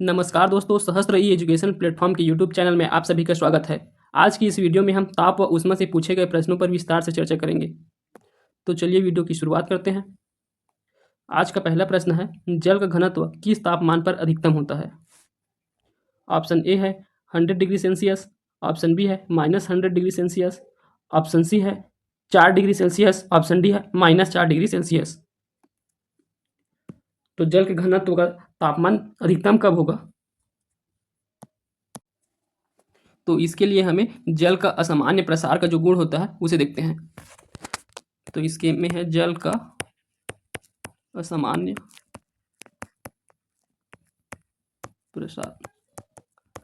नमस्कार दोस्तों, सहस्त्र ई एजुकेशन प्लेटफॉर्म के यूट्यूब चैनल में आप सभी का स्वागत है। आज की इस वीडियो में हम ताप व ऊष्मा से पूछे गए प्रश्नों पर विस्तार से चर्चा करेंगे। तो चलिए वीडियो की शुरुआत करते हैं। आज का पहला प्रश्न है, जल का घनत्व किस तापमान पर अधिकतम होता है? ऑप्शन ए है 100 डिग्री सेल्सियस, ऑप्शन बी है -100 डिग्री सेल्सियस, ऑप्शन सी है 4 डिग्री सेल्सियस, ऑप्शन डी है -4 डिग्री सेल्सियस। तो जल के घनत्व का तापमान अधिकतम कब होगा? तो इसके लिए हमें जल का असामान्य प्रसार का जो गुण होता है उसे देखते हैं। तो इसके में है जल का असामान्य प्रसार।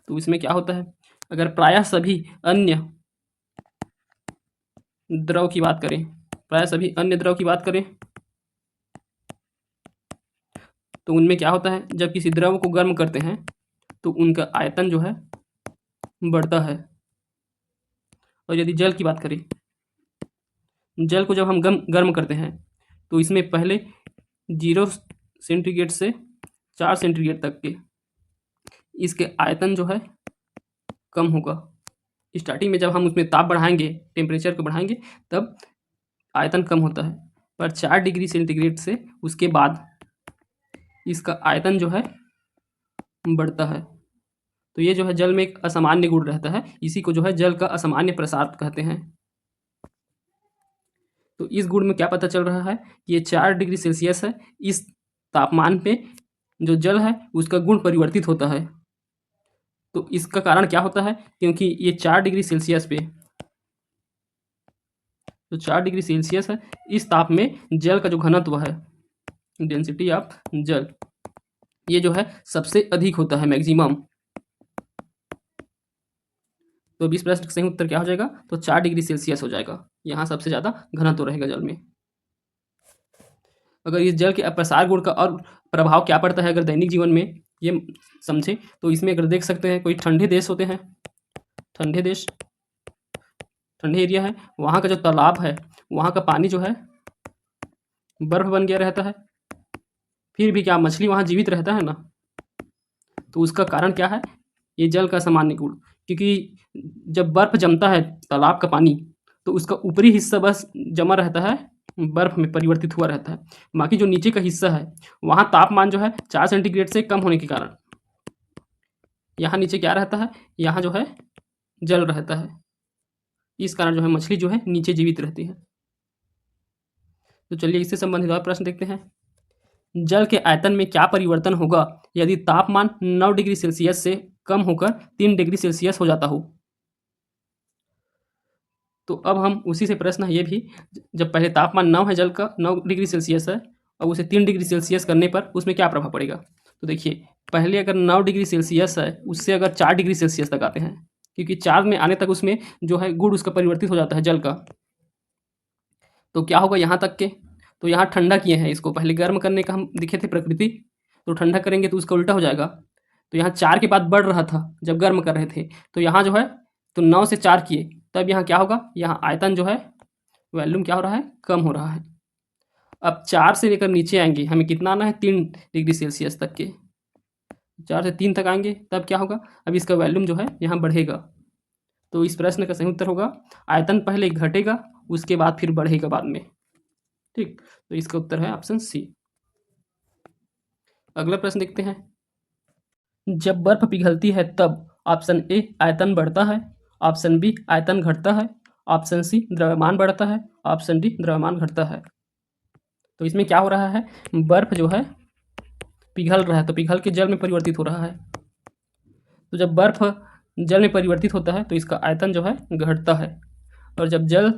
तो इसमें क्या होता है, अगर प्रायः सभी अन्य द्रव की बात करें, तो उनमें क्या होता है, जब किसी द्रव को गर्म करते हैं तो उनका आयतन जो है बढ़ता है। और यदि जल की बात करें, जल को जब हम गर्म करते हैं तो इसमें पहले 0 सेंटीग्रेड से 4 सेंटीग्रेड तक के इसके आयतन जो है कम होगा। स्टार्टिंग में जब हम उसमें ताप बढ़ाएंगे, टेम्परेचर को बढ़ाएंगे, तब आयतन कम होता है, पर 4 डिग्री सेंटीग्रेड से उसके बाद इसका आयतन जो है बढ़ता है। तो ये जो है जल में एक असामान्य गुण रहता है, इसी को जो है जल का असामान्य प्रसार कहते हैं। तो इस गुण में क्या पता चल रहा है, ये 4 डिग्री सेल्सियस है, इस तापमान पे जो जल है उसका गुण परिवर्तित होता है। तो इसका कारण क्या होता है, क्योंकि ये 4 डिग्री सेल्सियस पे, जो 4 डिग्री सेल्सियस है, इस ताप में जल का जो घनत्व है, डेंसिटी ऑफ जल, ये जो है सबसे अधिक होता है, मैक्सिमम। तो 20 प्रश्न का सही उत्तर क्या हो जाएगा, तो 4 डिग्री सेल्सियस हो जाएगा। यहाँ सबसे ज़्यादा घनत्व रहेगा जल में। अगर इस जल के प्रसार गुण का और प्रभाव क्या पड़ता है, अगर दैनिक जीवन में ये समझे, तो इसमें अगर देख सकते हैं, कोई ठंडे देश होते हैं, ठंडे देश, ठंडे एरिया है, वहाँ का जो तालाब है, वहाँ का पानी जो है बर्फ बन गया रहता है, फिर भी क्या मछली वहाँ जीवित रहता है ना। तो उसका कारण क्या है, ये जल का सामान्य गुण। क्योंकि जब बर्फ जमता है तालाब का पानी, तो उसका ऊपरी हिस्सा बस जमा रहता है, बर्फ में परिवर्तित हुआ रहता है। बाकी जो नीचे का हिस्सा है, वहाँ तापमान जो है 4 सेंटीग्रेड से कम होने के कारण यहाँ नीचे क्या रहता है, यहाँ जो है जल रहता है। इस कारण जो है मछली जो है नीचे जीवित रहती है। तो चलिए इससे संबंधित और प्रश्न देखते हैं। जल के आयतन में क्या परिवर्तन होगा यदि तापमान 9 डिग्री सेल्सियस से कम होकर 3 डिग्री सेल्सियस हो जाता हो? तो अब हम उसी से प्रश्न है ये भी, जब पहले तापमान 9 है, जल का 9 डिग्री सेल्सियस है, और उसे 3 डिग्री सेल्सियस करने पर उसमें क्या प्रभाव पड़ेगा। तो देखिए, पहले अगर 9 डिग्री सेल्सियस है, उससे अगर 4 डिग्री सेल्सियस तक आते हैं, क्योंकि 4 में आने तक उसमें जो है गुण उसका परिवर्तित हो जाता है जल का। तो क्या होगा यहाँ तक के, तो यहाँ ठंडा किए हैं इसको, पहले गर्म करने का हम दिखे थे प्रकृति, तो ठंडा करेंगे तो उसका उल्टा हो जाएगा। तो यहाँ 4 के बाद बढ़ रहा था जब गर्म कर रहे थे, तो यहाँ जो है तो 9 से 4 किए, तब यहाँ क्या होगा, यहाँ आयतन जो है वॉल्यूम क्या हो रहा है, कम हो रहा है। अब 4 से लेकर नीचे आएंगे, हमें कितना आना है, 3 डिग्री सेल्सियस तक के, 4 से 3 तक आएंगे, तब क्या होगा, अब इसका वॉल्यूम जो है यहाँ बढ़ेगा। तो इस प्रश्न का सही उत्तर होगा, आयतन पहले घटेगा, उसके बाद फिर बढ़ेगा बाद में। ठीक, तो इसका उत्तर है ऑप्शन सी। अगला प्रश्न देखते हैं। जब बर्फ पिघलती है तब ऑप्शन ए आयतन बढ़ता है, ऑप्शन बी आयतन घटता है, ऑप्शन सी द्रव्यमान बढ़ता है, ऑप्शन डी द्रव्यमान घटता है। तो इसमें क्या हो रहा है, बर्फ जो है पिघल रहा है, तो पिघल के जल में परिवर्तित हो रहा है। तो जब बर्फ जल में परिवर्तित होता है तो इसका आयतन जो है घटता है, और जब जल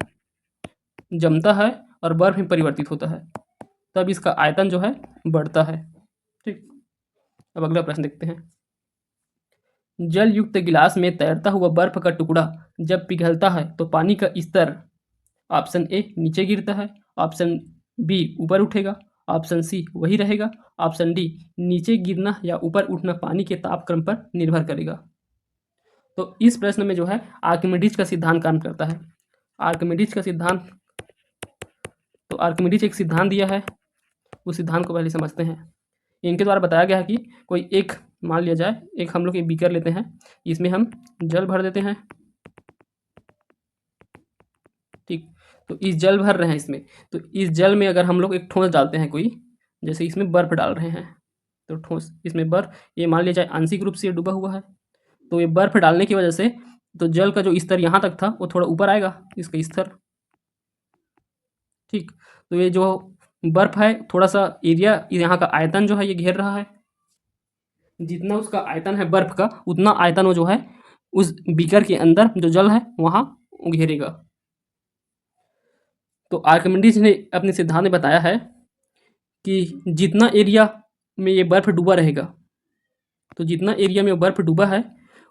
जमता है और बर्फ में परिवर्तित होता है तब इसका आयतन जो है बढ़ता है। ठीक, अब अगला प्रश्न देखते हैं। जल युक्त गिलास में तैरता हुआ बर्फ का टुकड़ा जब पिघलता है तो पानी का स्तर ऑप्शन ए नीचे गिरता है, ऑप्शन बी ऊपर उठेगा, ऑप्शन सी वही रहेगा, ऑप्शन डी नीचे गिरना या ऊपर उठना पानी के तापक्रम पर निर्भर करेगा। तो इस प्रश्न में जो है आर्किमिडीज का सिद्धांत काम करता है। आर्किमिडीज का सिद्धांत, तो आर्किमिडीज एक सिद्धांत दिया है, उस सिद्धांत को पहले समझते हैं। इनके द्वारा बताया गया है कि कोई एक मान लिया जाए एक हम लोग एक बीकर लेते हैं, इसमें हम जल भर देते हैं। ठीक, तो इस जल भर रहे हैं इसमें, तो इस जल में अगर हम लोग एक ठोस डालते हैं कोई, जैसे इसमें बर्फ डाल रहे हैं, तो ठोस इसमें बर्फ, ये मान लिया जाए आंशिक रूप से ये डूबा हुआ है, तो ये बर्फ डालने की वजह से तो जल का जो स्तर यहाँ तक था वो थोड़ा ऊपर आएगा, इसका स्तर। ठीक, तो ये जो बर्फ है थोड़ा सा एरिया, यहाँ का आयतन जो है ये घेर रहा है, जितना उसका आयतन है बर्फ का, उतना आयतन वो जो है उस बीकर के अंदर जो जल है वहाँ घेरेगा। तो आर्किमिडीज ने अपने सिद्धांत में बताया है कि जितना एरिया में ये बर्फ डूबा रहेगा, तो जितना एरिया में बर्फ डूबा है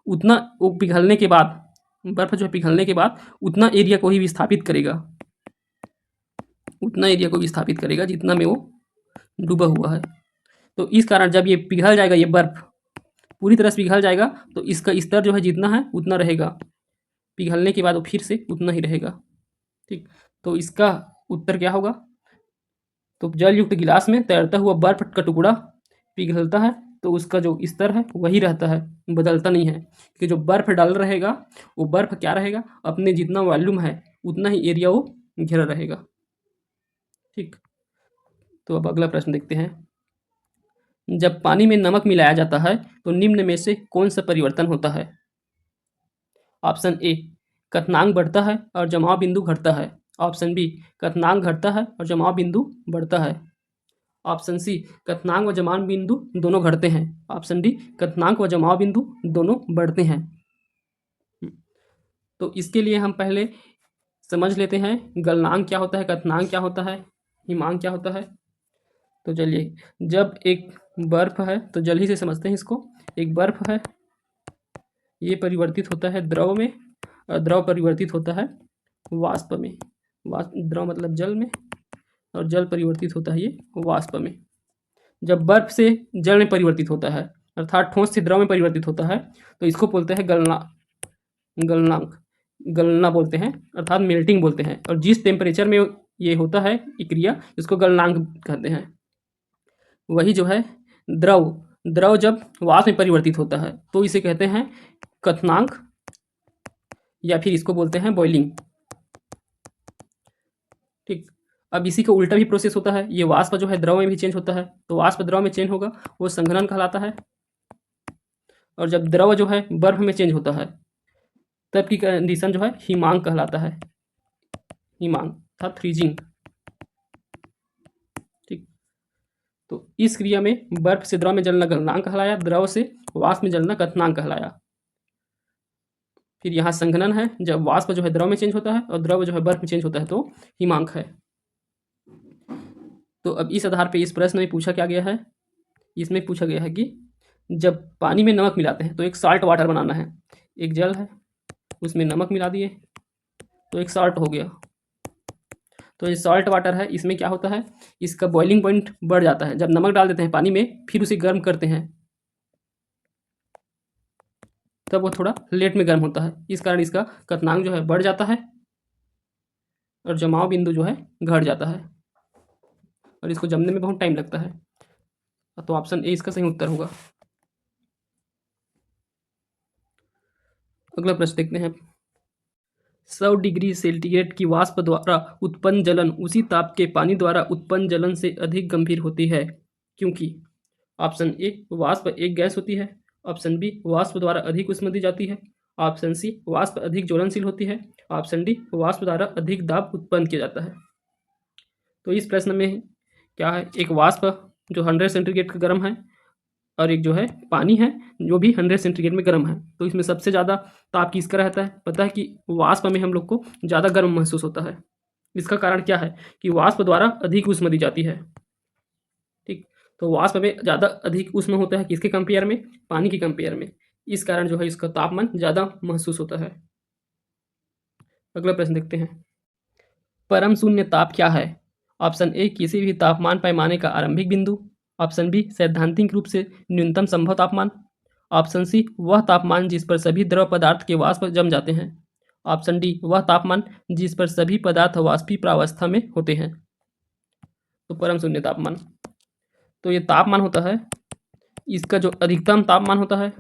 उतना वो पिघलने के बाद, बर्फ जो है पिघलने के बाद उतना एरिया को ही विस्थापित करेगा, उतना एरिया को विस्थापित करेगा जितना में वो डूबा हुआ है। तो इस कारण जब ये पिघल जाएगा, ये बर्फ पूरी तरह से पिघल जाएगा, तो इसका स्तर जो है जितना है उतना रहेगा, पिघलने के बाद वो फिर से उतना ही रहेगा। ठीक, तो इसका उत्तर क्या होगा? तो जल युक्त गिलास में तैरता हुआ बर्फ का टुकड़ा पिघलता है तो उसका जो स्तर है वही रहता है, बदलता नहीं है, कि जो बर्फ डाल रहेगा वो बर्फ क्या रहेगा, अपने जितना वॉल्यूम है उतना ही एरिया वो घेरा रहेगा। ठीक, तो अब अगला प्रश्न देखते हैं। जब पानी में नमक मिलाया जाता है तो निम्न में से कौन सा परिवर्तन होता है? ऑप्शन ए, क्वथनांक बढ़ता है और जमाव बिंदु घटता है। ऑप्शन बी, क्वथनांक घटता है और जमाव बिंदु बढ़ता है। ऑप्शन सी, क्वथनांक व जमाव बिंदु दोनों घटते हैं। ऑप्शन डी, क्वथनांक व जमाव बिंदु दोनों बढ़ते हैं। तो इसके लिए हम पहले समझ लेते हैं गलनांक क्या होता है, क्वथनांक क्या होता है, हिमांक क्या होता है। तो चलिए, जब एक बर्फ है तो जल्दी से समझते हैं इसको। एक बर्फ है, ये परिवर्तित होता है द्रव में, और द्रव परिवर्तित होता है वाष्प में। वाष्प, द्रव मतलब जल में, और जल परिवर्तित होता है ये वाष्प में। जब बर्फ से जल में परिवर्तित होता है, अर्थात ठोस से द्रव में परिवर्तित होता है, तो इसको बोलते हैं गलनांक, गलना बोलते हैं, अर्थात मेल्टिंग बोलते हैं। और जिस टेम्परेचर में ये होता है क्रिया, इसको गलनांक कहते हैं। वही जो है द्रव जब वाष्प में परिवर्तित होता है तो इसे कहते हैं क्वथनांक, या फिर इसको बोलते हैं बॉइलिंग। ठीक, अब इसी का उल्टा भी प्रोसेस होता है, ये वाष्प जो है द्रव में भी चेंज होता है, तो वाष्प द्रव में चेंज होगा वो संघनन कहलाता है। और जब द्रव जो है बर्फ में चेंज होता है तब की कंडीशन जो है हिमांक कहलाता है, हिमांक था फ्रीजिंग। ठीक, तो इस क्रिया में बर्फ से द्रव में जलना गलनांक कहलाया, द्रव से वाष्प में जलना क्वथनांक कहलाया। फिर यहाँ संघनन है, जब वाष्प जो है द्रव में चेंज होता है और द्रव जो है बर्फ में चेंज होता है तो हिमांक है। तो अब इस आधार पे इस प्रश्न में पूछा क्या गया है, इसमें पूछा गया है कि जब पानी में नमक मिलाते हैं तो एक साल्ट वाटर बनाना है। एक जल है, उसमें नमक मिला दिए तो एक साल्ट हो गया। तो ये सॉल्ट वाटर है, इसमें क्या होता है, इसका बॉइलिंग पॉइंट बढ़ जाता है। जब नमक डाल देते हैं पानी में, फिर उसे गर्म करते हैं, तब वो थोड़ा लेट में गर्म होता है, इस कारण इसका क्वथनांक जो है बढ़ जाता है और जमाव बिंदु जो है घट जाता है, और इसको जमने में बहुत टाइम लगता है। तो ऑप्शन ए इसका सही उत्तर होगा। अगला प्रश्न देखते हैं। 100 डिग्री सेंटीग्रेड की वाष्प द्वारा उत्पन्न जलन उसी ताप के पानी द्वारा उत्पन्न जलन से अधिक गंभीर होती है, क्योंकि ऑप्शन ए, वाष्प एक गैस होती है। ऑप्शन बी, वाष्प द्वारा अधिक ऊष्मा दी जाती है। ऑप्शन सी, वाष्प अधिक ज्वलनशील होती है। ऑप्शन डी, वाष्प द्वारा अधिक दाब उत्पन्न किया जाता है। तो इस प्रश्न में क्या है, एक वाष्प जो 100 सेंटीग्रेड का गर्म है, और एक जो है पानी है जो भी 100 सेंटीग्रेड में गर्म है। तो इसमें सबसे ज़्यादा ताप किसका रहता है? पता है कि वाष्प में हम लोग को ज़्यादा गर्म महसूस होता है। इसका कारण क्या है कि वाष्प द्वारा अधिक ऊष्मा दी जाती है। ठीक, तो वाष्प में ज़्यादा अधिक ऊष्मा होता है किसके कंपेयर में? पानी के कंपेयर में। इस कारण जो है इसका तापमान ज़्यादा महसूस होता है। अगला प्रश्न देखते हैं। परम शून्य ताप क्या है? ऑप्शन ए, किसी भी तापमान पैमाने का आरंभिक बिंदु। ऑप्शन बी, सैद्धांतिक रूप से न्यूनतम संभव तापमान। ऑप्शन सी, वह तापमान जिस पर सभी द्रव पदार्थ के वाष्प जम जाते हैं। ऑप्शन डी, वह तापमान जिस पर सभी पदार्थ वाष्पीय प्रावस्था में होते हैं। तो परम शून्य तापमान, तो ये तापमान होता है, इसका जो अधिकतम तापमान होता है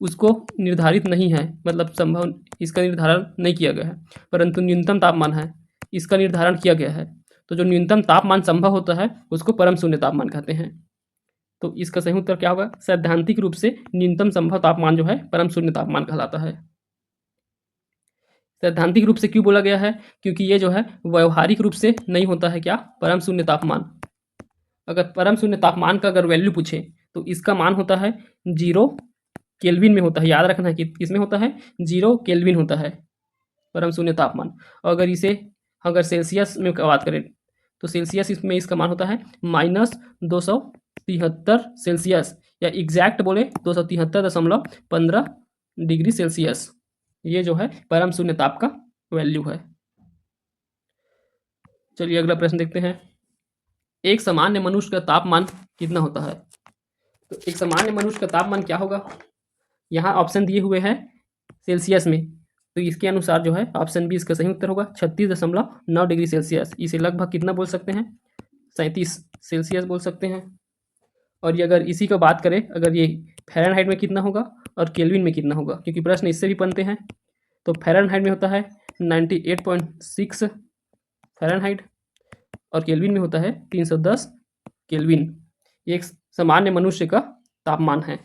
उसको निर्धारित नहीं है, मतलब संभव इसका निर्धारण नहीं किया गया है, परंतु न्यूनतम तापमान है इसका निर्धारण किया गया है। तो जो न्यूनतम तापमान संभव होता है उसको परम शून्य तापमान कहते हैं। तो इसका सही उत्तर क्या होगा? सैद्धांतिक रूप से न्यूनतम संभव तापमान जो है परम शून्य तापमान कहलाता है। सैद्धांतिक रूप से क्यों बोला गया है? क्योंकि ये जो है व्यवहारिक रूप से नहीं होता है क्या? परम शून्य तापमान। अगर परम शून्य तापमान का अगर वैल्यू पूछे तो इसका मान होता है 0 केल्विन में होता है। याद रखना है कि किसमें होता है? 0 केल्विन होता है परम शून्य तापमान। और अगर सेल्सियस में बात करें तो सेल्सियस इसमें इसका मान होता है -273 सेल्सियस, या एग्जैक्ट बोले 273.15 डिग्री सेल्सियस। ये जो है परम शून्य ताप का वैल्यू है। चलिए अगला प्रश्न देखते हैं। एक सामान्य मनुष्य का तापमान कितना होता है? तो एक सामान्य मनुष्य का तापमान क्या होगा? यहाँ ऑप्शन दिए हुए हैं सेल्सियस में, तो इसके अनुसार जो है ऑप्शन बी इसका सही उत्तर होगा 36.9 डिग्री सेल्सियस। इसे लगभग कितना बोल सकते हैं? 37 सेल्सियस बोल सकते हैं। और ये अगर इसी का बात करें, अगर ये फ़ारेनहाइट में कितना होगा और केल्विन में कितना होगा, क्योंकि प्रश्न इससे भी बनते हैं। तो फ़ारेनहाइट में होता है 98.6 फ़ारेनहाइट और केल्विन में होता है 310 केल्विन। ये एक सामान्य मनुष्य का तापमान है।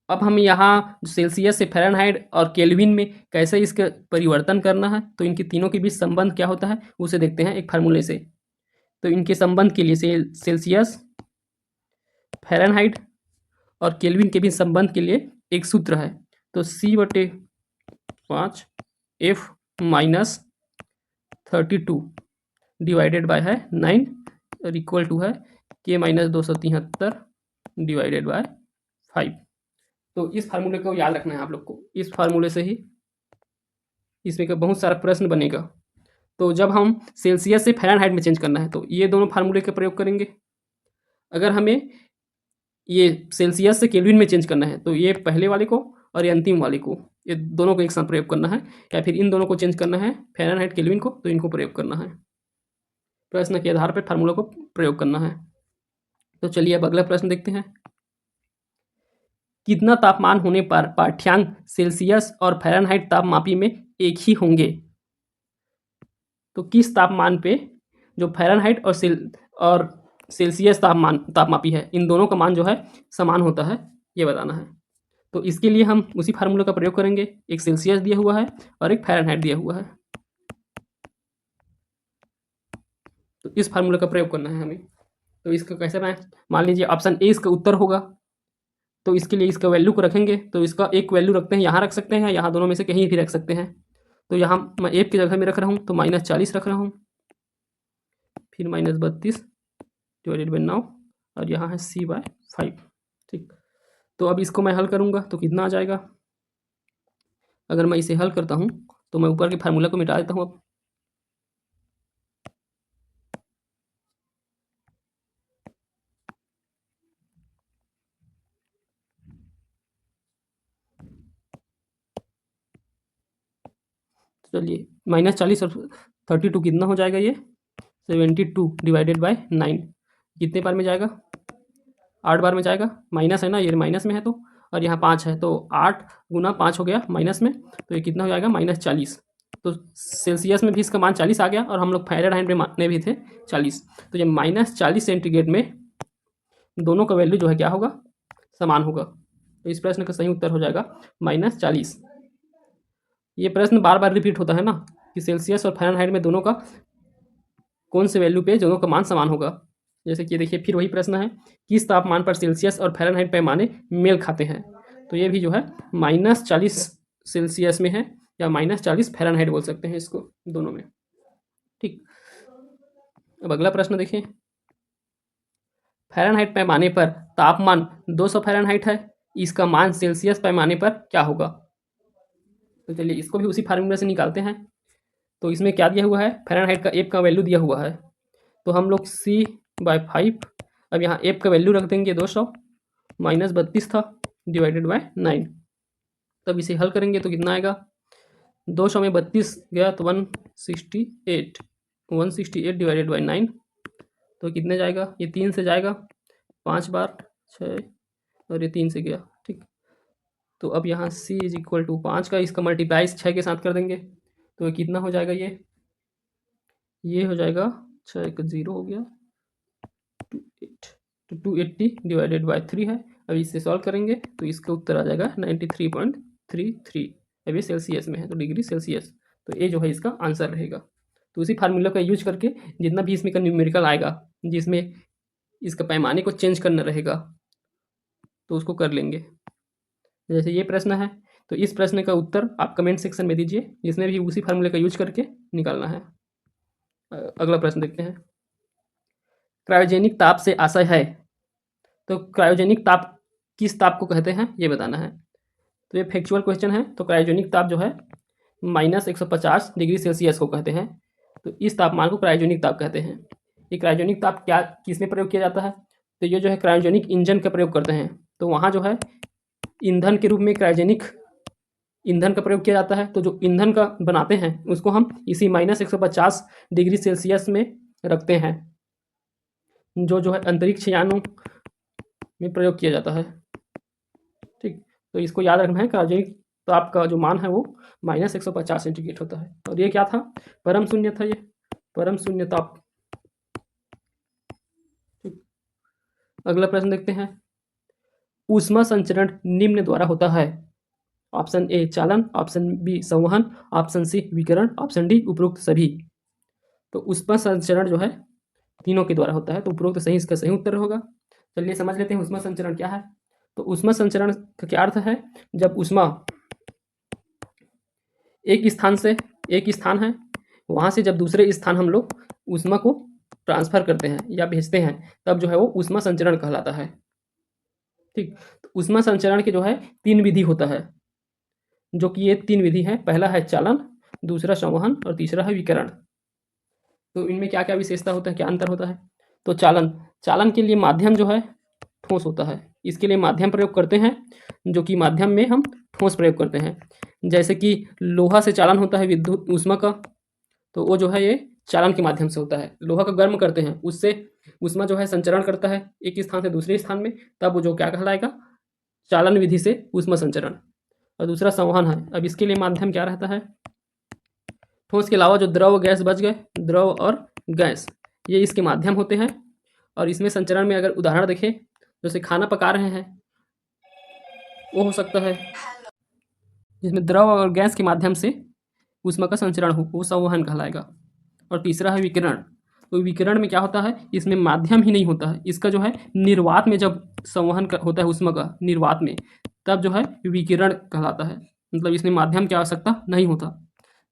अब हम यहाँ सेल्सियस से फ़ारेनहाइट और केल्विन में कैसे इसका परिवर्तन करना है, तो इनके तीनों के बीच संबंध क्या होता है उसे देखते हैं एक फार्मूले से। तो इनके संबंध के लिए सेल्सियस, फ़ारेनहाइट और केल्विन के बीच संबंध के लिए एक सूत्र है। तो C/5 F - 32 डिवाइडेड बाय है 9 और इक्वल टू है K - 273 डिवाइडेड बाय 5। तो इस फार्मूले को याद रखना है आप लोग को। इस फार्मूले से ही इसमें का बहुत सारा प्रश्न बनेगा। तो जब हम सेल्सियस से फ़ारेनहाइट में चेंज करना है तो ये दोनों फार्मूले का प्रयोग करेंगे। अगर हमें ये सेल्सियस से केल्विन में चेंज करना है तो ये पहले वाले को और ये अंतिम वाले को, ये दोनों को एक साथ प्रयोग करना है, या फिर इन दोनों को चेंज करना है फ़ारेनहाइट केल्विन को, तो इनको प्रयोग करना है। प्रश्न के आधार पर फार्मूला को प्रयोग करना है। तो चलिए अब अगला प्रश्न देखते हैं। कितना तापमान होने पर पाठ्यांक सेल्सियस और फ़ारेनहाइट तापमापी में एक ही होंगे? तो किस तापमान पे जो फ़ारेनहाइट और सेल्सियस तापमापी है, इन दोनों का मान जो है समान होता है, ये बताना है। तो इसके लिए हम उसी फार्मूला का प्रयोग करेंगे। एक सेल्सियस दिया हुआ है और एक फ़ारेनहाइट दिया हुआ है, तो इस फार्मूला का प्रयोग करना है हमें। तो इसका कैसे बनाएं? मान लीजिए ऑप्शन ए इसका उत्तर होगा, तो इसके लिए इसका वैल्यू को रखेंगे। तो इसका एक वैल्यू रखते हैं, यहाँ रख सकते हैं, यहाँ दोनों में से कहीं भी रख सकते हैं। तो यहाँ मैं एफ की जगह में रख रहा हूँ, तो -40 रख रहा हूँ, फिर -32 डिवाइडेड बाई 9 और यहाँ है C/5। ठीक, तो अब इसको मैं हल करूँगा तो कितना आ जाएगा? अगर मैं इसे हल करता हूँ तो मैं ऊपर के फार्मूला को मिटा देता हूँ अब। चलिए -40 और 32 कितना हो जाएगा? ये 72 डिवाइडेड बाय 9 कितने बार में जाएगा? 8 बार में जाएगा। माइनस है ना, ये माइनस में है तो, और यहाँ 5 है तो 8 गुना 5 हो गया माइनस में, तो ये कितना हो जाएगा? -40। तो सेल्सियस में भी इसका मान 40 आ गया और हम लोग फ़ारेनहाइट में माने भी थे 40। तो ये -40 सेंटीग्रेड में दोनों का वैल्यू जो है क्या होगा? समान होगा। तो इस प्रश्न का सही उत्तर हो जाएगा -40। ये प्रश्न बार बार रिपीट होता है ना कि सेल्सियस और फ़ारेनहाइट में दोनों का कौन से वैल्यू पे दोनों का मान समान होगा। जैसे कि देखिए फिर वही प्रश्न है, किस तापमान पर सेल्सियस और फ़ारेनहाइट पैमाने मेल खाते हैं? तो ये भी जो है -40 सेल्सियस में है या -40 फ़ारेनहाइट बोल सकते हैं इसको, दोनों में। ठीक, अब अगला प्रश्न देखिए। फ़ारेनहाइट पैमाने पर तापमान 200 फ़ारेनहाइट है, इसका मान सेल्सियस पैमाने पर क्या होगा? तो चलिए इसको भी उसी फार्मूले से निकालते हैं। तो इसमें क्या दिया हुआ है? फ़ारेनहाइट का एफ का वैल्यू दिया हुआ है, तो हम लोग C/5, अब यहाँ एफ का वैल्यू रख देंगे 200, -32 था डिवाइडेड बाय 9। तब इसे हल करेंगे तो कितना आएगा? 200 में 32 गया तो 168 डिवाइडेड बाई 9, तो कितने जाएगा? ये 3 से जाएगा 5 बार 6 और ये 3 से गया, ठीक। तो अब यहाँ c इज इक्वल टू 5 का इसका मल्टीप्लाई 6 के साथ कर देंगे, तो ये कितना हो जाएगा, ये हो जाएगा 6 का 0 हो गया 28, तो 280 डिवाइडेड बाई 3 है। अब इसे सॉल्व करेंगे तो इसका उत्तर आ जाएगा 93.33। अब ये सेल्सियस में है तो डिग्री सेल्सियस, तो ये जो है इसका आंसर रहेगा। तो उसी फार्मूला का यूज करके जितना भी इसमें का न्यूमेरिकल आएगा जिसमें इसका पैमाने को चेंज करना रहेगा तो उसको कर लेंगे। जैसे ये प्रश्न है तो इस प्रश्न का उत्तर आप कमेंट सेक्शन में दीजिए, जिसमें भी उसी फार्मूले का यूज करके निकालना है। अगला प्रश्न देखते हैं। क्रायोजेनिक ताप से आशय है, तो क्रायोजेनिक ताप किस ताप को कहते हैं ये बताना है। तो ये फैक्चुअल क्वेश्चन है। तो क्रायोजेनिक ताप जो है -150 डिग्री सेल्सियस को कहते हैं, तो इस तापमान को क्रायोजेनिक ताप कहते हैं। ये क्रायोजेनिक ताप क्या किसमें प्रयोग किया जाता है, तो ये जो है क्रायोजेनिक इंजन का प्रयोग करते हैं, तो वहाँ जो है ईंधन के रूप में क्रायोजेनिक ईंधन का प्रयोग किया जाता है। तो जो ईंधन का बनाते हैं उसको हम इसी -150 डिग्री सेल्सियस में रखते हैं, जो है अंतरिक्ष यानों में प्रयोग किया जाता है, ठीक। तो इसको याद रखना है, क्रायोजेनिक ताप का जो मान है वो -150 सेंटीग्रेड होता है। और ये क्या था, परम शून्य था, ये परम शून्य ताप, ठीक। अगला प्रश्न देखते हैं। ऊष्मा संचरण निम्न द्वारा होता है। ऑप्शन ए चालन, ऑप्शन बी संवहन, ऑप्शन सी विकिरण, ऑप्शन डी उपरोक्त सभी। तो ऊष्मा संचरण जो है तीनों के द्वारा होता है, तो उपरोक्त सही इसका सही उत्तर होगा। चलिए समझ लेते हैं ऊष्मा संचरण क्या है। तो ऊष्मा संचरण का क्या अर्थ है, जब ऊष्मा एक स्थान है वहाँ से जब दूसरे स्थान हम लोग ऊष्मा को ट्रांसफर करते हैं या भेजते हैं, तब जो है वो ऊष्मा संचरण कहलाता है, ठीक। तो ऊष्मा संचरण के जो है 3 विधि होता है, जो कि ये 3 विधि है। पहला है चालन, दूसरा संवहन और तीसरा है विकिरण। तो इनमें क्या क्या विशेषता होता है, क्या अंतर होता है। तो चालन के लिए माध्यम जो है ठोस होता है, इसके लिए माध्यम प्रयोग करते हैं, जो कि माध्यम में हम ठोस प्रयोग करते हैं। जैसे कि लोहा से चालन होता है विद्युत ऊष्मा का, तो वो जो है ये चालन के माध्यम से होता है। लोहा का गर्म करते हैं, उससे ऊष्मा जो है संचरण करता है एक स्थान से दूसरे स्थान में, तब वो जो क्या कहलाएगा, चालन विधि से ऊष्मा संचरण। और दूसरा संवहन है। अब इसके लिए माध्यम क्या रहता है, ठोस के अलावा जो द्रव गैस बच गए, द्रव और गैस ये इसके माध्यम होते हैं। और इसमें संचरण में अगर उदाहरण देखें, जैसे खाना पका रहे हैं वो हो सकता है जिसमें द्रव और गैस के माध्यम से ऊष्मा का संचरण हो, वो संवहन कहलाएगा। और तीसरा है विकिरण। तो विकिरण में क्या होता है, इसमें माध्यम ही नहीं होता है, इसका जो है निर्वात में जब संवहन होता है ऊष्मा का निर्वात में, तब जो है विकिरण कहलाता है। मतलब इसमें माध्यम की आवश्यकता नहीं होता।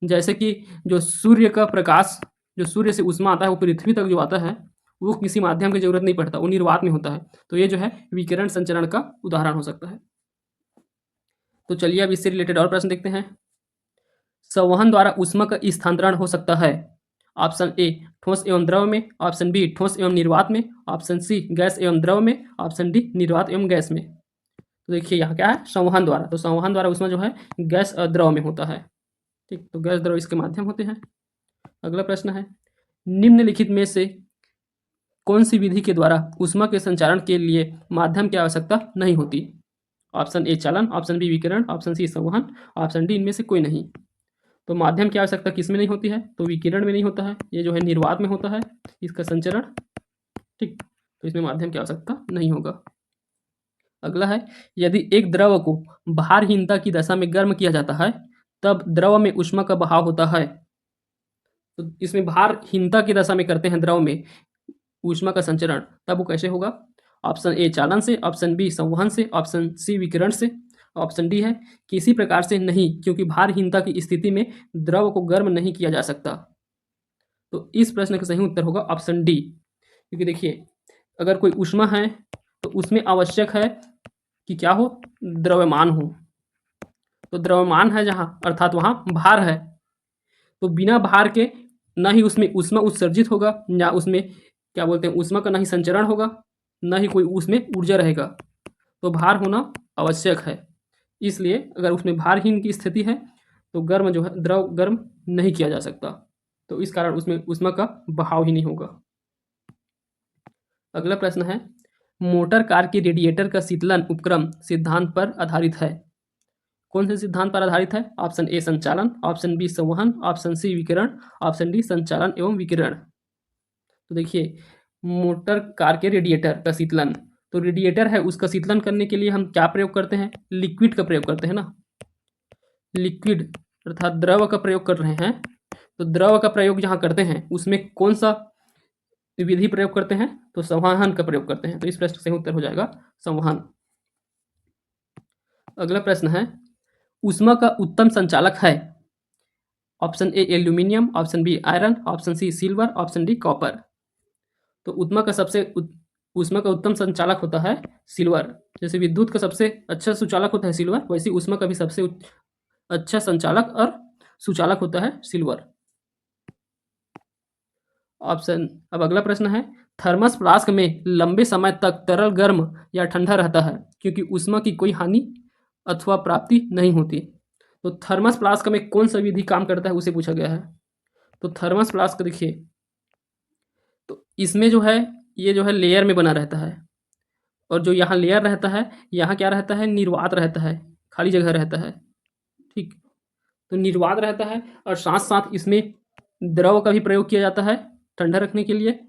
जैसे कि जो सूर्य का प्रकाश, जो सूर्य से ऊष्मा आता है वो पृथ्वी तक जो आता है, वो किसी माध्यम की जरूरत नहीं पड़ता, वो निर्वात में होता है। तो ये जो है विकिरण संचरण का उदाहरण हो सकता है। तो चलिए अब इससे रिलेटेड और प्रश्न देखते हैं। संवहन द्वारा ऊष्मा का स्थानांतरण हो सकता है। ऑप्शन ए ठोस एवं द्रव में, ऑप्शन बी ठोस एवं निर्वात में, ऑप्शन सी गैस एवं द्रव में, ऑप्शन डी निर्वात एवं गैस में। तो देखिए यहाँ क्या है, संवहन द्वारा। तो संवहन द्वारा ऊष्मा जो है गैस और द्रव में होता है, ठीक। तो गैस द्रव इसके माध्यम होते हैं। अगला प्रश्न है, निम्नलिखित में से कौन सी विधि के द्वारा ऊष्मा के संचारण के लिए माध्यम की आवश्यकता नहीं होती। ऑप्शन ए चालन, ऑप्शन बी विकिरण, ऑप्शन सी संवहन, ऑप्शन डी इनमें से कोई नहीं। तो माध्यम की आवश्यकता किस में नहीं होती है, तो विकिरण में नहीं होता है, ये जो है निर्वात में होता है इसका संचरण, ठीक। तो इसमें माध्यम की आवश्यकता नहीं होगा। अगला है, यदि एक द्रव को भारहीनता की दशा में गर्म किया जाता है तब द्रव में ऊष्मा का बहाव होता है। तो इसमें भारहीनता की दशा में करते हैं द्रव में ऊष्मा का संचरण, तब वो कैसे होगा। ऑप्शन ए चालन से, ऑप्शन बी संवहन से, ऑप्शन सी विकिरण से, ऑप्शन डी है किसी प्रकार से नहीं, क्योंकि भारहीनता की स्थिति में द्रव को गर्म नहीं किया जा सकता। तो इस प्रश्न का सही उत्तर होगा ऑप्शन डी। क्योंकि देखिए अगर कोई ऊष्मा है तो उसमें आवश्यक है कि क्या हो, द्रव्यमान हो। तो द्रव्यमान है जहाँ, अर्थात वहाँ भार है। तो बिना भार के न ही उसमें ऊष्मा उत्सर्जित होगा, या उसमें क्या बोलते हैं ऊष्मा का ना ही संचरण होगा, न ही कोई उसमें ऊर्जा रहेगा। तो भार होना आवश्यक है। इसलिए अगर उसमें भारहीन की स्थिति है तो गर्म जो है द्रव गर्म नहीं किया जा सकता, तो इस कारण उसमें ऊष्मा का बहाव ही नहीं होगा। अगला प्रश्न है, मोटर कार के रेडिएटर का शीतलन उपक्रम सिद्धांत पर आधारित है। कौन से सिद्धांत पर आधारित है? ऑप्शन ए संचालन, ऑप्शन बी संवहन, ऑप्शन सी विकिरण, ऑप्शन डी संचालन एवं विकिरण। तो देखिए, मोटर कार के रेडिएटर का शीतलन, तो रेडिएटर है उसका शीतलन करने के लिए हम क्या प्रयोग करते हैं? लिक्विड का प्रयोग करते हैं ना, लिक्विड अर्थात द्रव का प्रयोग कर रहे हैं। तो द्रव का प्रयोग जहाँ करते हैं उसमें कौन सा विधि प्रयोग करते हैं? तो संवहन का प्रयोग करते हैं। तो इस प्रश्न का सही उत्तर हो जाएगा संवहन। अगला प्रश्न है, ऊष्मा का उत्तम संचालक है। Option A aluminium, option B iron, option C silver, option D copper. तो ऊष्मा का उत्तम संचालक होता है सिल्वर। जैसे विद्युत का सबसे अच्छा सुचालक होता है सिल्वर, वैसे ऊष्मा का भी सबसे अच्छा संचालक और सुचालक होता है सिल्वर। अब अगला प्रश्न है, थर्मस फ्लास्क में लंबे समय तक तरल गर्म या ठंडा रहता है क्योंकि ऊष्मा की कोई हानि अथवा प्राप्ति नहीं होती। तो थर्मस फ्लास्क में कौन सा विधि काम करता है उसे पूछा गया है। तो थर्मस फ्लास्क देखिए, तो इसमें जो है ये जो है लेयर में बना रहता है, और जो यहाँ लेयर रहता है यहाँ क्या रहता है? निर्वात रहता है, खाली जगह रहता है। ठीक, तो निर्वात रहता है और साथ साथ इसमें द्रव का भी प्रयोग किया जाता है ठंडा रखने के लिए,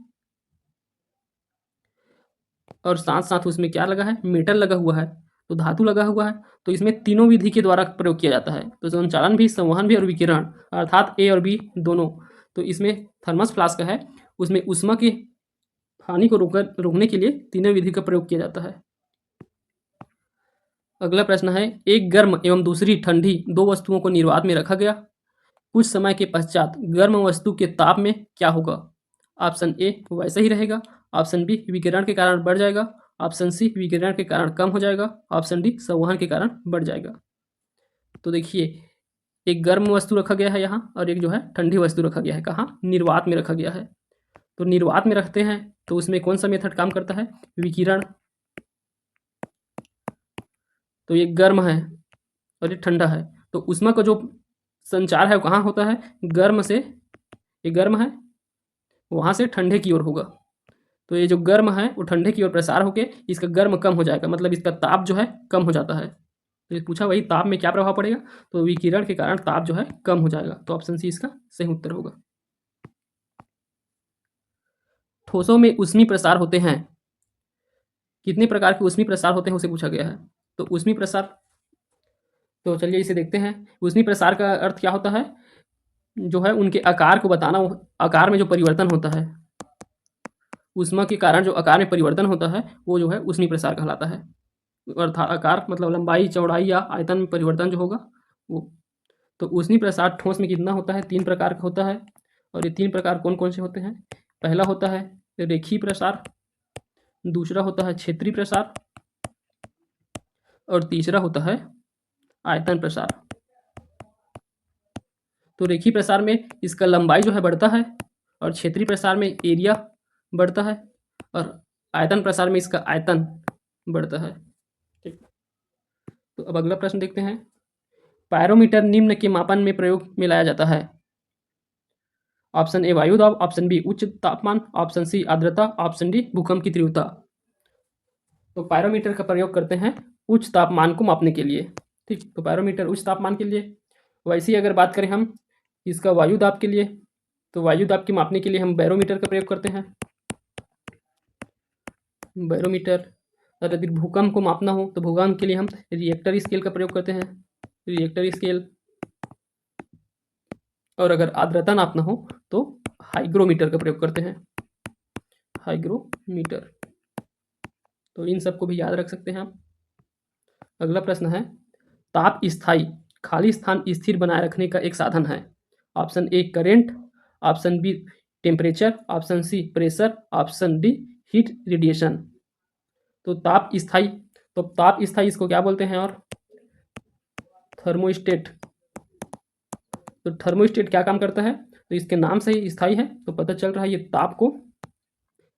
और साथ साथ उसमें क्या लगा है? मेटल लगा हुआ है, तो धातु लगा हुआ है। तो इसमें तीनों विधि के द्वारा प्रयोग किया जाता है, तो संचालन भी, संवहन भी और विकिरण, अर्थात ए और बी दोनों। तो इसमें थर्मस फ्लास्क है उसमें ऊष्मा की हानि को रोकने के लिए तीनों विधि का प्रयोग किया जाता है। अगला प्रश्न है, एक गर्म एवं दूसरी ठंडी दो वस्तुओं को निर्वात में रखा गया, कुछ समय के पश्चात गर्म वस्तु के ताप में क्या होगा? ऑप्शन ए वैसा ही रहेगा, ऑप्शन बी विकिरण के कारण बढ़ जाएगा, ऑप्शन सी विकिरण के कारण कम हो जाएगा, ऑप्शन डी संवहन के कारण बढ़ जाएगा। तो देखिए, एक गर्म वस्तु रखा गया है यहाँ और एक जो है ठंडी वस्तु रखा गया है। कहाँ? निर्वात में रखा गया है। तो निर्वात में रखते हैं तो उसमें कौन सा मेथड काम करता है? विकिरण। तो ये गर्म है और ये ठंडा है, तो ऊष्मा का जो संचार है वो कहाँ होता है? गर्म से, ये गर्म है वहाँ से ठंडे की ओर होगा। तो ये जो गर्म है वो ठंडे की ओर प्रसार होकर इसका गर्म कम हो जाएगा, मतलब इसका ताप जो है कम हो जाता है। तो ये पूछा वही ताप में क्या प्रभाव पड़ेगा? तो विकिरण के कारण ताप जो है कम हो जाएगा। तो ऑप्शन सी इसका सही उत्तर होगा। ठोसों में ऊष्मीय प्रसार होते हैं, कितने प्रकार के ऊष्मीय प्रसार होते हैं उसे पूछा गया है। तो ऊष्मीय प्रसार, तो चलिए इसे देखते हैं। ऊष्मीय प्रसार का अर्थ क्या होता है? जो है उनके आकार को बताना, आकार में जो परिवर्तन होता है, ऊष्मा के कारण जो आकार में परिवर्तन होता है वो जो है ऊष्मीय प्रसार कहलाता है। अर्थात आकार मतलब लंबाई, चौड़ाई या आयतन में परिवर्तन जो होगा वो। तो ऊष्मीय प्रसार ठोस में कितना होता है? 3 प्रकार का होता है। और ये 3 प्रकार कौन कौन से होते हैं? पहला होता है रेखीय प्रसार, दूसरा होता है क्षेत्रीय प्रसार, और तीसरा होता है आयतन प्रसार। तो रेखीय प्रसार में इसका लंबाई जो है बढ़ता है, और क्षेत्रीय प्रसार में एरिया बढ़ता है, और आयतन प्रसार में इसका आयतन बढ़ता है। ठीक, तो अब अगला प्रश्न देखते हैं। पायरोमीटर निम्न के मापन में प्रयोग में लाया जाता है। ऑप्शन ए वायु दाब, ऑप्शन बी उच्च तापमान, ऑप्शन सी आर्द्रता, ऑप्शन डी भूकंप की तीव्रता। तो पायरोमीटर का प्रयोग करते हैं उच्च तापमान को मापने के लिए। ठीक, तो पायरोमीटर उच्च तापमान के लिए। वैसे ही अगर बात करें हम इसका वायु दाब के लिए, तो वायु दाब के मापने के लिए हम बैरोमीटर का प्रयोग करते हैं। बैरोमीटर। और यदि भूकंप को मापना हो तो भूकंप के लिए हम रिएक्टर स्केल का प्रयोग करते हैं, रिएक्टर स्केल। और अगर आर्द्रता नापना हो तो हाइग्रोमीटर का प्रयोग करते हैं, हाइग्रोमीटर। तो इन सबको भी याद रख सकते हैं आप। अगला प्रश्न है, ताप स्थायी खाली स्थान स्थिर बनाए रखने का एक साधन है। Option A current, option B temperature, option C pressure, option D heat radiation. तो ताप स्थायी, तो ताप स्थायी इसको क्या बोलते हैं? और थर्मोस्टेट। तो थर्मोस्टेट क्या काम करता है? तो इसके नाम से ही स्थायी है, तो पता चल रहा है ये ताप को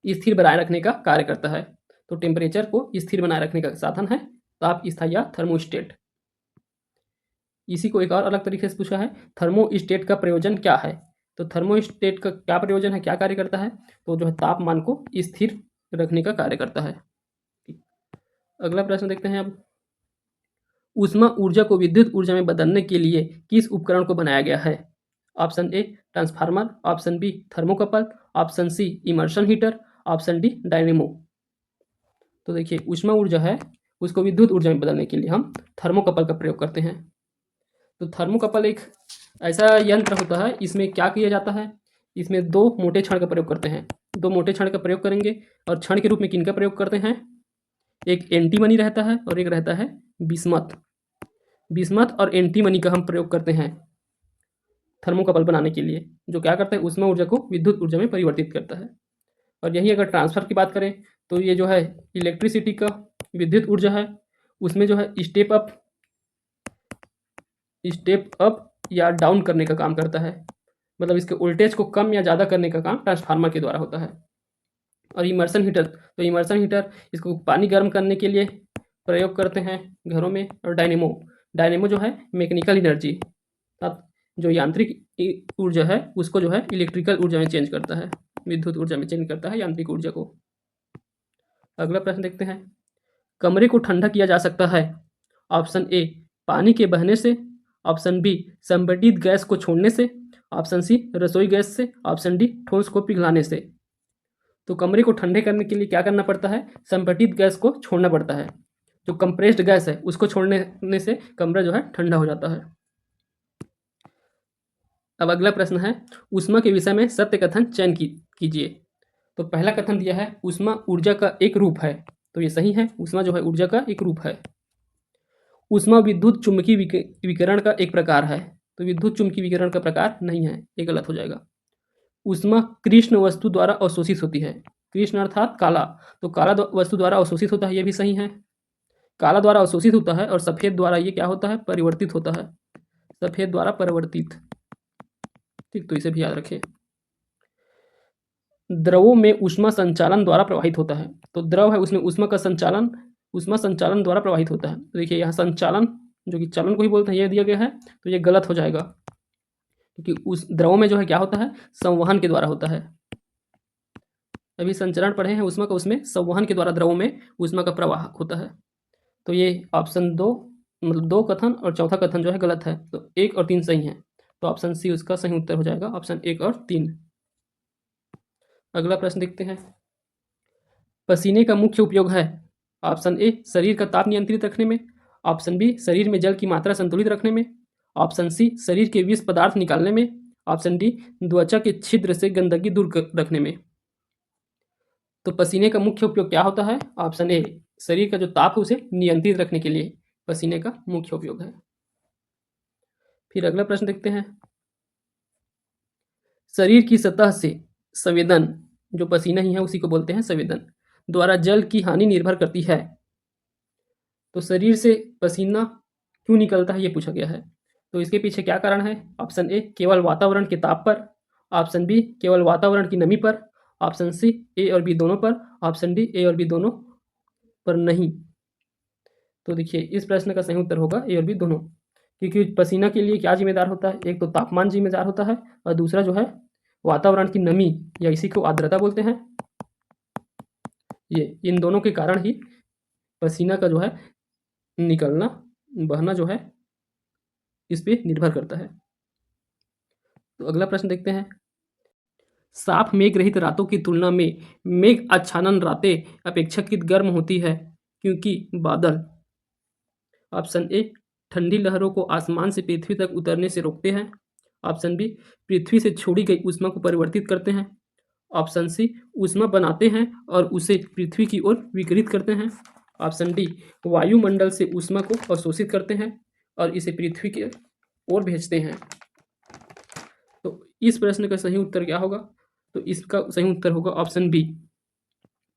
स्थिर बनाए रखने का कार्य करता है। तो टेम्परेचर को स्थिर बनाए रखने का साधन है ताप स्थायी या थर्मोस्टेट। इसी को एक और अलग तरीके से पूछा है, थर्मोस्टेट का प्रयोजन क्या है? तो थर्मोस्टेट का क्या प्रयोजन है, क्या कार्य करता है? तो जो है तापमान को स्थिर रखने का कार्य करता है। अगला प्रश्न देखते हैं अब। ऊष्मा ऊर्जा को विद्युत ऊर्जा में बदलने के लिए किस उपकरण को बनाया गया है? Option A transformer, option B thermocouple, option C immersion heater, option D dynamo. तो देखिए, ऊष्मा ऊर्जा है उसको विद्युत ऊर्जा में बदलने के लिए हम थर्मोकपल का प्रयोग करते हैं। तो थर्मोकपल एक ऐसा यंत्र होता है, इसमें क्या किया जाता है, इसमें दो मोटे छड़ का प्रयोग करते हैं। दो मोटे छड़ का प्रयोग करेंगे और छड़ के रूप में किनका प्रयोग करते हैं? एक एंटीमनी रहता है और एक रहता है बिस्मथ। बिस्मथ और एंटीमनी का हम प्रयोग करते हैं थर्मोकपल बनाने के लिए, जो क्या करता है, ऊष्मा ऊर्जा को विद्युत ऊर्जा में परिवर्तित करता है। और यही अगर ट्रांसफर की बात करें तो ये जो है इलेक्ट्रिसिटी का विद्युत ऊर्जा है, उसमें जो है स्टेप अप या डाउन करने का काम करता है, मतलब इसके वोल्टेज को कम या ज़्यादा करने का काम ट्रांसफार्मर के द्वारा होता है। और इमर्शन हीटर, तो इमर्शन हीटर इसको पानी गर्म करने के लिए प्रयोग करते हैं घरों में। और डायनेमो जो है मैकेनिकल एनर्जी, जो यांत्रिक ऊर्जा है उसको जो है इलेक्ट्रिकल ऊर्जा में चेंज करता है, विद्युत ऊर्जा में चेंज करता है यांत्रिक ऊर्जा को। अगला प्रश्न देखते हैं। कमरे को ठंडा किया जा सकता है। ऑप्शन ए पानी के बहने से, ऑप्शन बी संपीड़ित गैस को छोड़ने से, ऑप्शन सी रसोई गैस से, ऑप्शन डी ठोस को पिघलाने से। तो कमरे को ठंडे करने के लिए क्या करना पड़ता है? संपीड़ित गैस को छोड़ना पड़ता है। जो कंप्रेस्ड गैस है उसको छोड़ने से कमरा जो है ठंडा हो जाता है। अब अगला प्रश्न है, ऊष्मा के विषय में सत्य कथन चयन कीजिए। तो पहला कथन दिया है ऊष्मा ऊर्जा का एक रूप है, तो ये सही है, ऊष्मा जो है ऊर्जा का एक रूप है। ऊष्मा विद्युत चुंबकीय विकिरण का एक प्रकार है, तो विद्युत चुंबकीय विकिरण का प्रकार नहीं है, ये गलत हो जाएगा। ऊष्मा कृष्ण वस्तु द्वारा अवशोषित होती है। कृष्ण अर्थात काला, तो काला वस्तु द्वारा अवशोषित होता है, ये भी सही है। काला द्वारा अवशोषित होता है और सफेद द्वारा ये क्या होता है? परिवर्तित होता है, सफेद द्वारा परिवर्तित। ठीक, तो इसे भी याद रखें। द्रवों में ऊष्मा संचालन द्वारा प्रवाहित होता है, तो द्रव है उसमें ऊष्मा संचालन द्वारा प्रवाहित होता है। तो देखिए यहाँ संचालन जो कि चलन को ही बोलते हैं, ये दिया गया है, तो ये गलत हो जाएगा, क्योंकि उस द्रवों में जो है क्या होता है? संवहन के द्वारा होता है। अभी संचरण पढ़े हैं ऊष्मा का, उसमें संवहन के द्वारा द्रवों में ऊष्मा का प्रवाह होता है। तो ये ऑप्शन दो, मतलब दो कथन और चौथा कथन जो है गलत है, तो 1 और 3 सही है। तो ऑप्शन सी उसका सही उत्तर हो जाएगा, ऑप्शन 1 और 3। अगला प्रश्न देखते हैं। पसीने का मुख्य उपयोग है। ऑप्शन ए शरीर का ताप नियंत्रित रखने में, ऑप्शन बी शरीर में जल की मात्रा संतुलित रखने में, ऑप्शन सी शरीर के विष पदार्थ निकालने में, ऑप्शन डी त्वचा के छिद्र से गंदगी दूर रखने में। तो पसीने का मुख्य उपयोग क्या होता है? ऑप्शन ए शरीर का जो ताप है उसे नियंत्रित रखने के लिए पसीने का मुख्य उपयोग है। फिर अगला प्रश्न देखते हैं। शरीर की सतह से संवेदन, जो पसीना ही है उसी को बोलते हैं संवेदन, द्वारा जल की हानि निर्भर करती है। तो शरीर से पसीना क्यों निकलता है ये पूछा गया है, तो इसके पीछे क्या कारण है? ऑप्शन ए केवल वातावरण के ताप पर, ऑप्शन बी केवल वातावरण की नमी पर, ऑप्शन सी ए और बी दोनों पर, ऑप्शन डी ए और बी दोनों पर नहीं। तो देखिए इस प्रश्न का सही उत्तर होगा ए और बी दोनों, क्योंकि पसीना के लिए क्या जिम्मेदार होता है? एक तो तापमान जिम्मेदार होता है और दूसरा जो है वातावरण की नमी, या इसी को आर्द्रता बोलते हैं। ये इन दोनों के कारण ही पसीना का जो है निकलना, बहना जो है इस पे निर्भर करता है। तो अगला प्रश्न देखते हैं। साफ मेघ रहित रातों की तुलना में मेघ आच्छादन रातें अपेक्षाकृत गर्म होती है, क्योंकि बादल। ऑप्शन ए ठंडी लहरों को आसमान से पृथ्वी तक उतरने से रोकते हैं, ऑप्शन बी पृथ्वी से छोड़ी गई ऊष्मा को परिवर्तित करते हैं, ऑप्शन सी ऊष्मा बनाते हैं और उसे पृथ्वी की ओर विकिरित करते हैं, ऑप्शन डी वायुमंडल से ऊष्मा को अवशोषित करते हैं और इसे पृथ्वी की ओर भेजते हैं। तो इस प्रश्न का सही उत्तर क्या होगा? तो इसका सही उत्तर होगा ऑप्शन बी,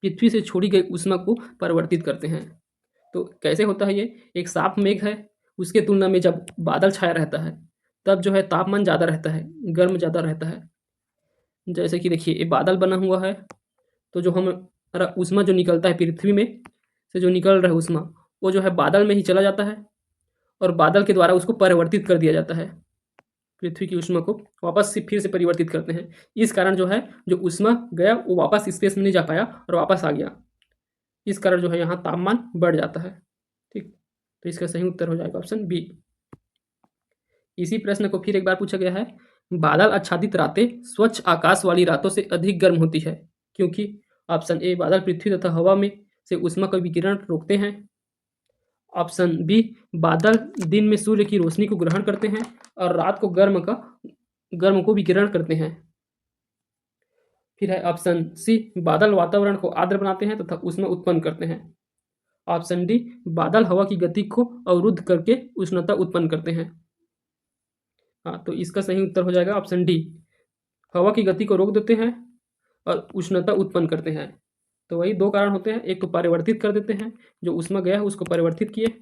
पृथ्वी से छोड़ी गई ऊष्मा को परिवर्तित करते हैं। तो कैसे होता है ये? एक साफ मेघ है, उसके तुलना में जब बादल छाया रहता है तब जो है तापमान ज़्यादा रहता है, गर्म ज़्यादा रहता है। जैसे कि देखिए ये बादल बना हुआ है, तो जो हमारा ऊष्मा जो निकलता है पृथ्वी में से, जो निकल रहा है ऊष्मा, वो जो है बादल में ही चला जाता है और बादल के द्वारा उसको परिवर्तित कर दिया जाता है। पृथ्वी की ऊष्मा को वापस से फिर से परिवर्तित करते हैं। इस कारण जो है जो ऊष्मा गया वो वापस स्पेस में नहीं जा पाया और वापस आ गया। इस कारण जो है यहाँ तापमान बढ़ जाता है। ठीक, तो इसका सही उत्तर हो जाएगा ऑप्शन बी। इसी प्रश्न को फिर एक बार पूछा गया है, बादल आच्छादित रातें स्वच्छ आकाश वाली रातों से अधिक गर्म होती है क्योंकि ऑप्शन ए बादल पृथ्वी तथा हवा में से ऊष्मा का विकिरण रोकते हैं, ऑप्शन बी बादल दिन में सूर्य की रोशनी को ग्रहण करते हैं और रात को गर्म को विकिरण करते हैं, फिर है ऑप्शन सी बादल वातावरण को आर्द्र बनाते हैं तथा ऊष्मा उत्पन्न करते हैं, ऑप्शन डी बादल हवा की गति को अवरुद्ध करके उष्णता उत्पन्न करते हैं। हाँ, तो इसका सही उत्तर हो जाएगा ऑप्शन डी, हवा की गति को रोक देते हैं और उष्णता उत्पन्न करते हैं। तो वही दो कारण होते हैं, एक तो परिवर्तित कर देते हैं, जो ऊष्मा गया है उसको परिवर्तित किए,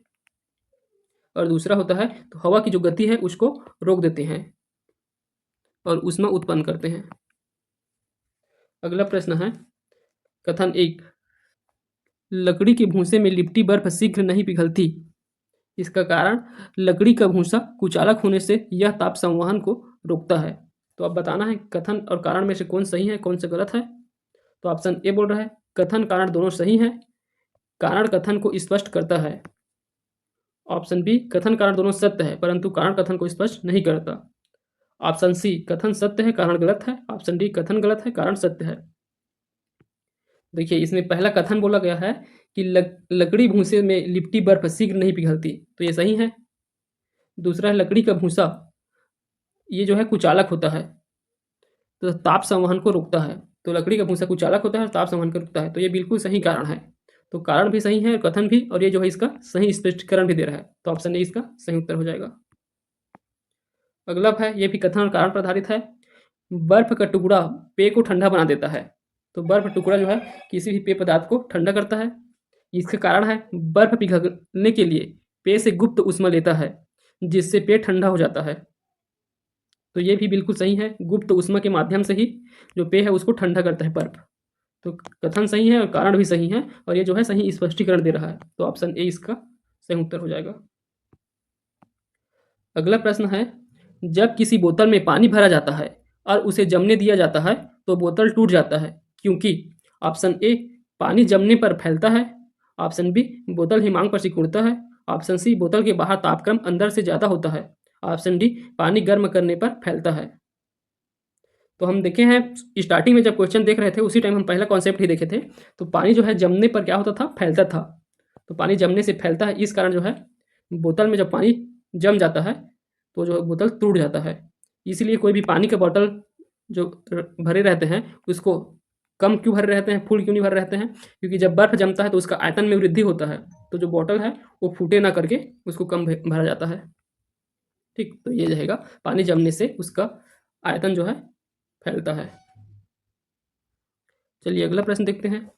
और दूसरा होता है तो हवा की जो गति है उसको रोक देते हैं और ऊष्मा उत्पन्न करते हैं। अगला प्रश्न है कथन 1, लकड़ी के भूसे में लिपटी बर्फ शीघ्र नहीं पिघलती, इसका कारण लकड़ी का भूसा कुचालक होने से यह ताप संवहन को रोकता है। तो अब बताना है कथन और कारण में से कौन सही है कौन सा गलत है। तो ऑप्शन ए बोल रहा है कथन कारण दोनों सही है, कारण कथन को स्पष्ट करता है। ऑप्शन बी कथन कारण दोनों सत्य है परंतु कारण कथन को स्पष्ट नहीं करता। ऑप्शन सी कथन सत्य है कारण गलत है। ऑप्शन डी कथन गलत है कारण सत्य है। देखिए इसमें पहला कथन बोला गया है कि लकड़ी भूसे में लिपटी बर्फ शीघ्र नहीं पिघलती, तो ये सही है। दूसरा है लकड़ी का भूसा ये जो है कुचालक होता है तो ताप संवहन को रोकता है, तो लकड़ी का भूसा कुचालक होता है और ताप संवहन को रोकता है, तो ये बिल्कुल सही कारण है। तो कारण भी सही है और कथन भी, और ये जो है इसका सही स्पष्टीकरण भी दे रहा है, तो ऑप्शन ए इसका सही उत्तर हो जाएगा। अगला है ये भी कथन और कारण पर आधारित है, बर्फ का टुकड़ा पेय को ठंडा बना देता है। तो बर्फ टुकड़ा जो है किसी भी पेय पदार्थ को ठंडा करता है। इसका कारण है बर्फ पिघलने के लिए पेय से गुप्त ऊष्मा लेता है जिससे पेय ठंडा हो जाता है, तो ये भी बिल्कुल सही है, गुप्त ऊष्मा के माध्यम से ही जो पेय है उसको ठंडा करता है बर्फ। तो कथन सही है और कारण भी सही है और ये जो है सही स्पष्टीकरण दे रहा है, तो ऑप्शन ए इसका सही उत्तर हो जाएगा। अगला प्रश्न है, जब किसी बोतल में पानी भरा जाता है और उसे जमने दिया जाता है तो बोतल टूट जाता है क्योंकि ऑप्शन ए पानी जमने पर फैलता है, ऑप्शन बी बोतल हिमांक पर सिकुड़ता है, ऑप्शन सी बोतल के बाहर तापक्रम अंदर से ज़्यादा होता है, ऑप्शन डी पानी गर्म करने पर फैलता है। तो हम देखे हैं स्टार्टिंग में जब क्वेश्चन देख रहे थे उसी टाइम हम पहला कॉन्सेप्ट ही देखे थे, तो पानी जो है जमने पर क्या होता था, फैलता था। तो पानी जमने से फैलता है, इस कारण जो है बोतल में जब पानी जम जाता है तो जो बोतल टूट जाता है। इसीलिए कोई भी पानी के बोतल जो भरे रहते हैं उसको कम क्यों भरे रहते हैं, फुल क्यों नहीं भरे रहते हैं, क्योंकि जब बर्फ जमता है तो उसका आयतन में वृद्धि होता है, तो जो बोतल है वो फूटे ना करके उसको कम भरा जाता है। ठीक, तो ये रहेगा पानी जमने से उसका आयतन जो है फैलता है। चलिए अगला प्रश्न देखते हैं,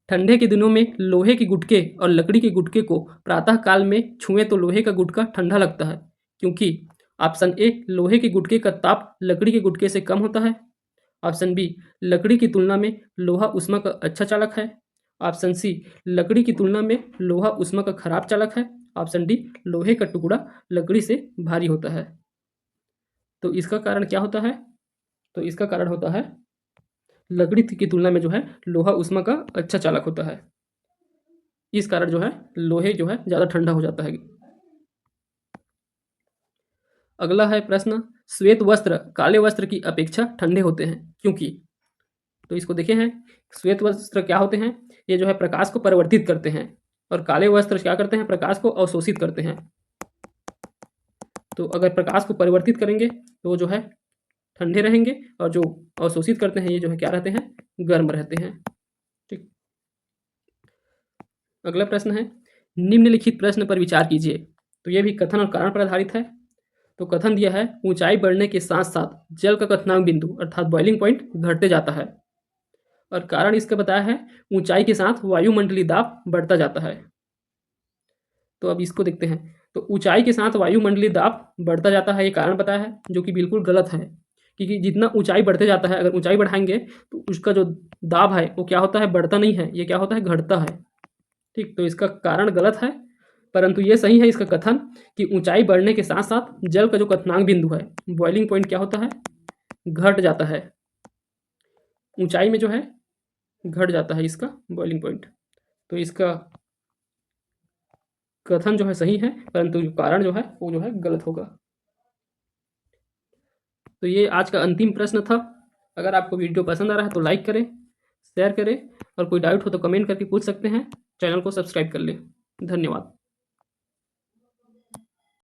ठंडे के दिनों में लोहे के गुटके और लकड़ी के गुटके को प्रातः काल में छुएं तो लोहे का गुटका ठंडा लगता है क्योंकि ऑप्शन ए लोहे के गुटके का ताप लकड़ी के गुटके से कम होता है, ऑप्शन बी लकड़ी की तुलना में लोहा ऊष्मा का अच्छा चालक है, ऑप्शन सी लकड़ी की तुलना में लोहा ऊष्मा का खराब चालक है, ऑप्शन डी लोहे का टुकड़ा लकड़ी से भारी होता है। तो इसका कारण क्या होता है, तो इसका कारण होता है लकड़ी की तुलना में जो है लोहा ऊष्मा का अच्छा चालक होता है, इस कारण जो है लोहे जो है ज़्यादा ठंडा हो जाता है। अगला है प्रश्न, श्वेत वस्त्र काले वस्त्र की अपेक्षा ठंडे होते हैं क्योंकि, तो इसको देखे हैं श्वेत वस्त्र क्या होते हैं, ये जो है प्रकाश को परिवर्तित करते हैं और काले वस्त्र क्या करते हैं, प्रकाश को अवशोषित करते हैं। तो अगर प्रकाश को परिवर्तित करेंगे तो जो है ठंडे रहेंगे और जो अवशोषित करते हैं ये जो है क्या रहते हैं, गर्म रहते हैं। ठीक, अगला प्रश्न है, निम्नलिखित प्रश्न पर विचार कीजिए। तो ये भी कथन और कारण पर आधारित है। तो कथन दिया है ऊंचाई बढ़ने के साथ साथ जल का क्वथनांक बिंदु अर्थात बॉइलिंग पॉइंट घटते जाता है, और कारण इसका बताया है ऊंचाई के साथ वायुमंडलीय दाब बढ़ता जाता है। तो अब इसको देखते हैं, तो ऊंचाई के साथ वायुमंडलीय दाब बढ़ता जाता है ये कारण बताया है, जो कि बिल्कुल गलत है, क्योंकि जितना ऊंचाई बढ़ते जाता है अगर ऊंचाई बढ़ाएंगे तो उसका जो दाब है वो क्या होता है, बढ़ता नहीं है, ये क्या होता है, घटता है। ठीक, तो इसका कारण गलत है, परंतु ये सही है इसका कथन कि ऊंचाई बढ़ने के साथ साथ जल का जो क्वथनांक बिंदु है बॉइलिंग पॉइंट क्या होता है, घट जाता है। ऊंचाई में जो है घट जाता है इसका बॉइलिंग पॉइंट। तो इसका कथन जो है सही है, परंतु जो कारण जो है वो जो है गलत होगा। तो ये आज का अंतिम प्रश्न था। अगर आपको वीडियो पसंद आ रहा है तो लाइक करें, शेयर करें और कोई डाउट हो तो कमेंट करके पूछ सकते हैं। चैनल को सब्सक्राइब कर लें। धन्यवाद।